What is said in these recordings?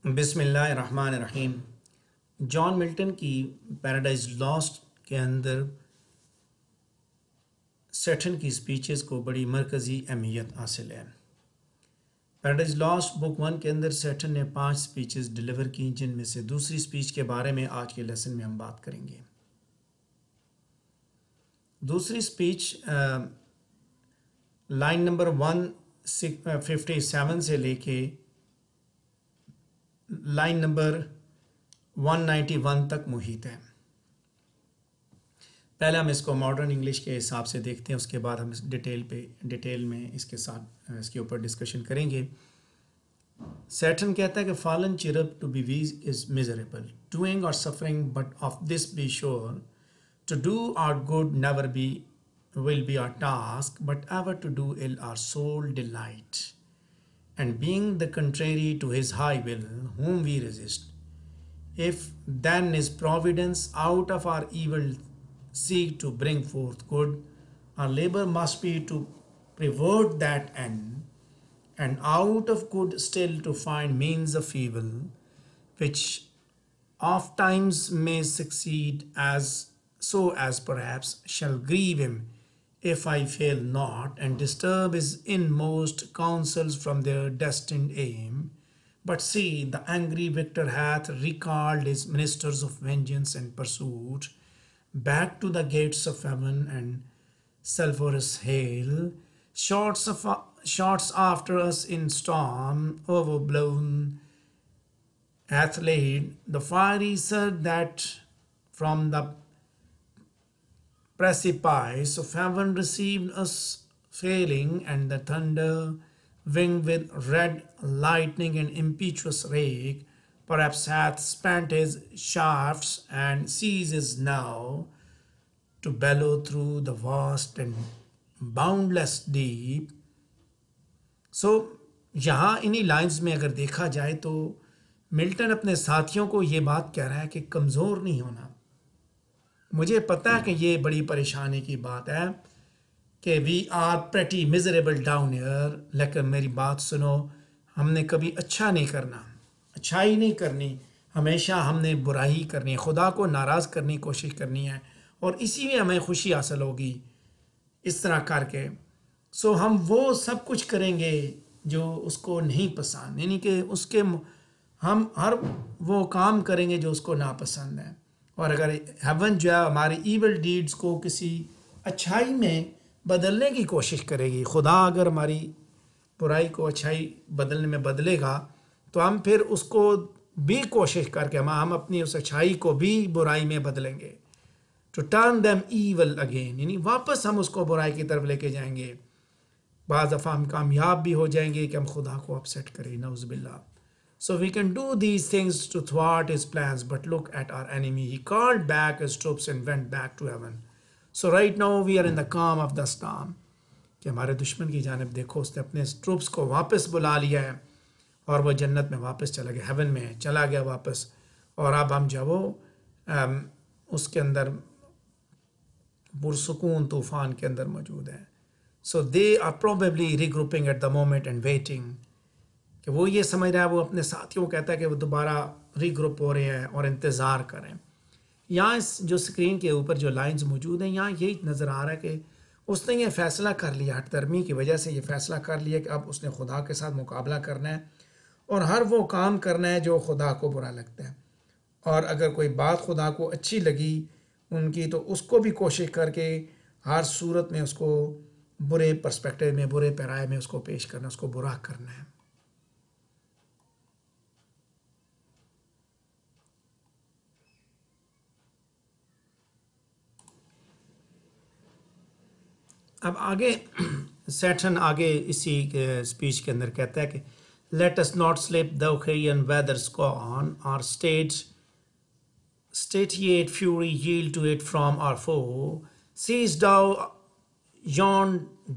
بسم اللہ الرحمن الرحیم۔ جان ملٹن کی پیراڈائز لاسٹ کے اندر سیٹن کی سپیچز کو بڑی مرکزی اہمیت حاصل ہے۔ پیراڈائز لاسٹ بک 1 کے اندر سیٹن نے 5 سپیچز ڈیلیور کی، جن میں سے دوسری سپیچ کے بارے میں آج کے لیسن میں ہم بات کریں گے۔ دوسری سپیچ لائن نمبر 157 سے لے کے لائن نمبر 191 تک محیط ہے۔ پہلے ہم اس کو ماڈرن انگلش کے حساب سے دیکھتے ہیں، اس کے بعد ہم اس ڈیٹیل میں اس کے ساتھ اس کے اوپر ڈسکشن کریں گے۔ سیٹن کہتا ہے کہ fallen cherub to be weak is miserable doing or suffering but of this be sure to do aught good never be will be our task but ever to do ill our sole delight and being the contrary to his high will whom we resist. If then is providence out of our evil seek to bring forth good, our labor must be to pervert that end, and out of good still to find means of evil, which oft times may succeed as perhaps shall grieve him if I fail not, and disturb his inmost counsels from their destined aim. But see, the angry victor hath recalled his ministers of vengeance and pursuit back to the gates of heaven, and sulphurous hail shots after us in storm overblown hath laid the fiery surge that from the precipice of heaven received us failing, and the thunder winged with red lightning and impetuous rage perhaps hath spent his shafts and ceases now to bellow through the vast and boundless deep. So یہاں انہی lines میں اگر دیکھا جائے تو Milton اپنے ساتھیوں کو یہ بات کہہ رہا ہے کہ کمزور نہیں ہونا۔ مجھے پتہ ہے کہ یہ بڑی پریشانی کی بات ہے کہ we are pretty miserable down here, لیکن میری بات سنو، ہم نے کبھی اچھا نہیں کرنا، اچھائی نہیں کرنی، ہمیشہ ہم نے برائی کرنی، خدا کو ناراض کرنے کی کوشش کرنی ہے، اور اسی میں ہمیں خوشی حاصل ہوگی اس طرح کر کے۔ سو ہم وہ سب کچھ کریں گے جو اس کو نہیں پسند، یعنی کہ اس کے ہم ہر وہ کام کریں گے جو اس کو ناپسند ہے۔ اور اگر ہیون جو ہے ہماری ایول ڈیڈز کو کسی اچھائی میں بدلنے کی کوشش کرے گی، خدا اگر ہماری برائی کو اچھائی بدلنے میں بدلے گا تو ہم پھر اس کو بھی کوشش کر کے ہم اپنی اس اچھائی کو بھی برائی میں بدلیں گے، to turn them evil again, یعنی واپس ہم اس کو برائی کی طرف لے کے جائیں گے۔ بعض دفعہ ہم کامیاب بھی ہو جائیں گے کہ ہم خدا کو اپسیٹ کریں، نعوذ باللہ۔ So we can do these things to thwart his plans, but look at our enemy. He called back his troops and went back to heaven. So right now we are in the calm of the storm. کہ ہمارے دشمن کی جانب دیکھو، اس نے اپنے troops کو واپس بلا لیا ہے اور وہ جنت میں واپس چلا گیا، ہیون میں چلا گیا واپس، اور اب ہم جو وہ اس کے اندر پرسکون طوفان کے اندر موجود ہیں۔ So they are probably regrouping at the moment and waiting. کہ وہ یہ سمجھ رہا ہے، وہ اپنے ساتھیوں کو کہتا ہے کہ وہ دوبارہ ری گروپ ہو رہے ہیں اور انتظار کریں۔ یہاں اس جو سکرین کے اوپر جو لائنز موجود ہیں، یہاں یہی نظر آ رہا ہے کہ اس نے یہ فیصلہ کر لیا، ہٹ درمی کی وجہ سے یہ فیصلہ کر لیا کہ اب اس نے خدا کے ساتھ مقابلہ کرنا ہے اور ہر وہ کام کرنا ہے جو خدا کو برا لگتا ہے، اور اگر کوئی بات خدا کو اچھی لگی ان کی تو اس کو بھی کوشش کر کے ہر صورت میں اس کو برے پرسپیکٹیو میں، برے پیرائے میں اس کو پیش کرنا، اس کو برا کرنا ہے۔ اب آگے سیٹن آگے اسی اسپیچ کے اندر کہتا ہے کہ late us not slip thou Korean weather scorn or satiate fury yield to it from our foe. Seest thou yon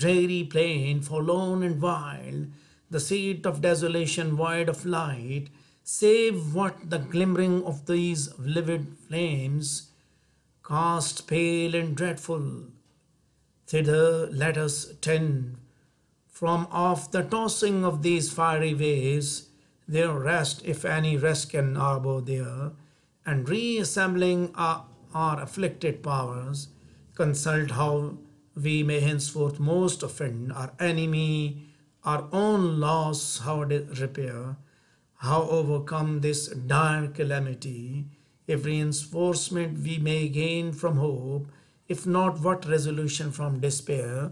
dreary plain forlorn and wild, the seat of desolation void of light, save what the glimmering of these livid flames cast pale and dreadful. Thither let us tend from off the tossing of these fiery waves, their rest, if any rest can abode there, and reassembling our afflicted powers, consult how we may henceforth most offend our enemy, our own loss, how to repair, how overcome this dire calamity, if reinforcement we may gain from hope, if not what resolution from despair.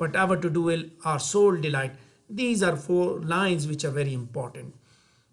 but ever to do will our soul delight. These are 4 lines which are very important.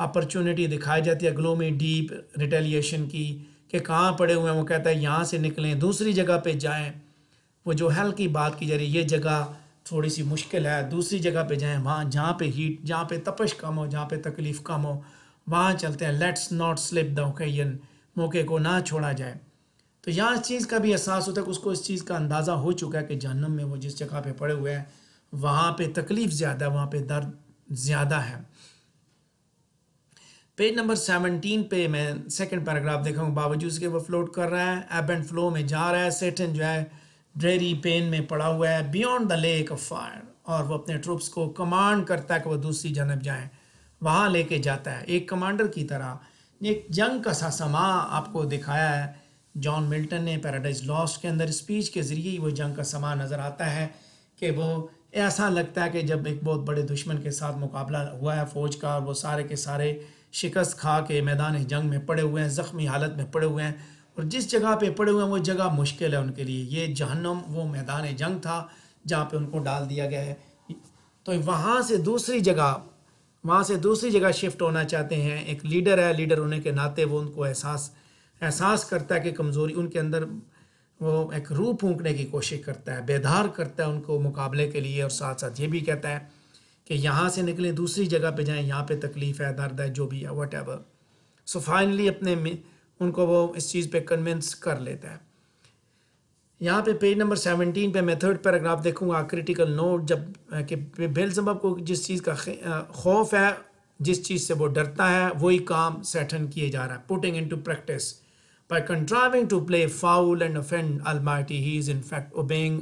Opportunity دکھائی جاتی ہے گلومی deep retaliation کی کہ کہاں پڑے ہوئے ہیں. وہ کہتا ہے یہاں سے نکلیں دوسری جگہ پہ جائیں. وہ جو حل کی بات کی جا رہی ہے یہ جگہ تھوڑی سی مشکل ہے, دوسری جگہ پہ جائیں, وہاں جہاں پہ ہیٹ, جہاں پہ تپش کم ہو, جہاں پہ تکلیف کم ہو, وہاں چلتے ہیں. Let's not slip the occasion, موقع کو نہ چھوڑا جائے. تو یہاں اس چیز کا بھی احساس ہوتا ہے کہ اس کو اس چیز کا اندازہ ہو چکا ہے کہ جہنم میں وہ جس جگہ پہ پڑے ہوئے ہیں وہاں پہ تکلیف زیادہ ہے, وہاں پہ درد زیادہ ہے. پیج نمبر 17 پہ میں سیکنڈ پیراگراف دیکھا ہوں. باوجود اس کے وہ فلوٹ کر رہا ہے, ایب اینڈ فلو میں جا رہا ہے. سیٹن جو ہے ڈریری پین میں پڑا ہوا ہے beyond the lack of fire, اور وہ اپنے ٹروپس کو کمانڈ کرتا ہے کہ وہ دوسری جانب جائیں, وہاں لے کے جاتا ہے ایک کمانڈر کی طرح. ایک جنگ کا سا سما آپ کو دکھایا ہے جان ملٹن نے پیراڈائز لاسٹ کے اندر. اسپیچ کے ذریعے وہ جنگ کا سما نظر آتا ہے کہ وہ ایسا لگتا ہے کہ جب ایک بہت بڑے دشمن کے ساتھ مقابلہ ہوا ہے فوج کا, اور وہ سارے کے سارے شکست کھا کے میدان جنگ میں پڑے ہوئے ہیں, زخمی حالت میں پڑے ہوئے ہیں, اور جس جگہ پہ پڑے ہوئے ہیں وہ جگہ مشکل ہے ان کے لیے. یہ جہنم وہ میدان جنگ تھا جہاں پہ ان کو ڈال دیا گیا ہے. تو وہاں سے دوسری جگہ شفٹ ہونا چاہتے ہیں. ایک لیڈر ہے, لیڈر ہونے کے ناطے وہ ان کو احساس کرتا ہے کہ کمزوری ان کے اندر, وہ ایک روح پھونکنے کی کوشش کرتا ہے, بیدار کرتا ہے ان کو مقابلے کے لیے, اور ساتھ ساتھ یہ بھی کہتا ہے کہ یہاں سے نکلیں دوسری جگہ پہ جائیں, یہاں پہ تکلیف ہے, درد ہے, جو بھی ہے واٹ ایور. سو فائنلی ان کو وہ اس چیز پہ کنونس کر لیتا ہے. یہاں پہ پیج نمبر 17 پہ میں تھرڈ پیراگراف دیکھوں گا, کریٹیکل نوٹ, جب کہ بیلزبب کو جس چیز کا خوف ہے, جس چیز سے وہ ڈرتا ہے, وہی کام سیٹن کیے جا رہا ہے. Putting into practice by contriving to play foul and offend Almighty, he is in fact obeying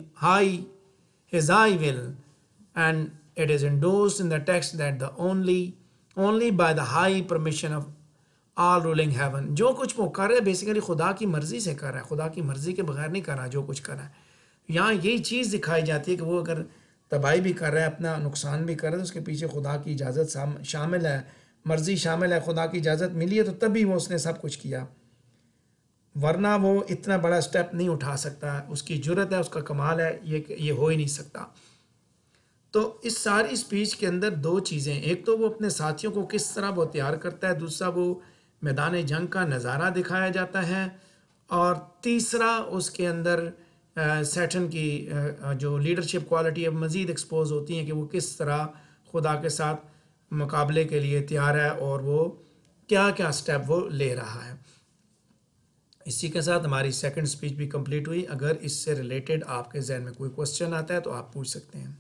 his high will, and it is endorsed in the text that the only by the high permission of all ruling heaven. جو کچھ وہ کر رہا ہے basically خدا کی مرضی سے کر رہا ہے, خدا کی مرضی کے بغیر نہیں کر رہا جو کچھ کر رہا ہے. یہاں یہی چیز دکھائی جاتی ہے کہ وہ اگر تباہی بھی کر رہا ہے, اپنا نقصان بھی کر رہا ہے, تو اس کے پیچھے خدا کی اجازت شامل ہے, مرضی شامل ہے. خدا کی اجازت ملی ہے تو تبھی وہ اس نے سب کچھ کیا, ورنہ وہ اتنا بڑا سٹیپ نہیں اٹھا سکتا. اس کی جرت ہے, اس کا کمال ہے, یہ ہو ہی نہیں سکتا. تو اس ساری اسپیچ کے اندر دو چیزیں, ایک تو وہ اپنے ساتھیوں کو کس طرح وہ تیار کرتا ہے, دوسرا وہ میدان جنگ کا نظارہ دکھایا جاتا ہے, اور تیسرا اس کے اندر سیٹن کی جو لیڈرشپ کوالٹی ہے مزید ایکسپوز ہوتی ہیں کہ وہ کس طرح خدا کے ساتھ مقابلے کے لیے تیار ہے, اور وہ کیا کیا سٹیپ وہ لے رہا ہے. اسی کے ساتھ ہماری سیکنڈ اسپیچ بھی کمپلیٹ ہوئی. اگر اس سے ریلیٹڈ آپ کے ذہن میں کوئی کوسچن آتا ہے تو آپ پوچھ سکتے ہیں.